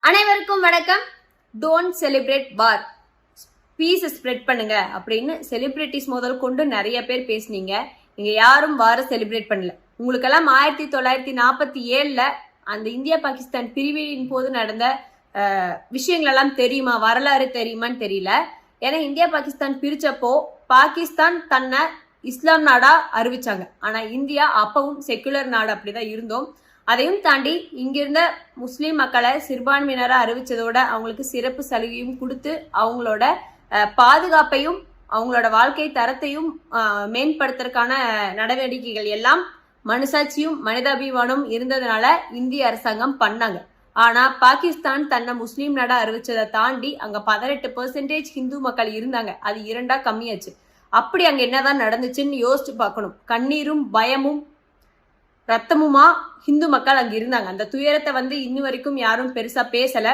அனைவருக்கும் வணக்கம். Don't celebrate war, peace spread பண்ணுங்க அப்படின்னு செலிபிரிட்டிஸ் முதல் கொண்டு நிறைய பேர் பேசுனீங்க. நீங்க யாரும் வார செலிப்ரேட் பண்ணல. உங்களுக்கெல்லாம் 1947ல அந்த இந்தியா பாகிஸ்தான் பிரிவின் போது நடந்த விஷயங்கள் எல்லாம் தெரியுமா, வரலாறு தெரியுமான்னு தெரியல. ஏன்னா இந்தியா பாகிஸ்தான் பிரிச்சப்போ பாகிஸ்தான் தன்னை இஸ்லாம் நாடா அறிவிச்சாங்க. ஆனா இந்தியா அப்பவும் செக்குலர் நாடு அப்படிதான் இருந்தோம். அதையும் தாண்டி இங்கிருந்த முஸ்லீம் மக்களை சிறுபான்மையினராக அறிவிச்சதோட அவங்களுக்கு சிறப்பு சலுகையும் கொடுத்து அவங்களோட பாதுகாப்பையும் அவங்களோட வாழ்க்கை தரத்தையும் மேம்படுத்துறதுக்கான நடவடிக்கைகள் எல்லாம் மனுசாட்சியும் மனிதாபிமானம் இருந்ததுனால இந்திய அரசாங்கம் பண்ணாங்க. ஆனா பாகிஸ்தான் தன்னை முஸ்லீம் நாடா அறிவிச்சதை தாண்டி அங்க 18% ஹிந்து மக்கள் இருந்தாங்க. அது 2 கம்மியாச்சு. அப்படி அங்க என்னதான் நடந்துச்சுன்னு யோசிச்சு பார்க்கணும். கண்ணீரும் பயமும் ரத்தமுமா ஹிந்து மக்கள் அங்க இருந்தாங்க. அந்த துயரத்தை இன்னி வரைக்கும் யாரும் பெருசா பேசல.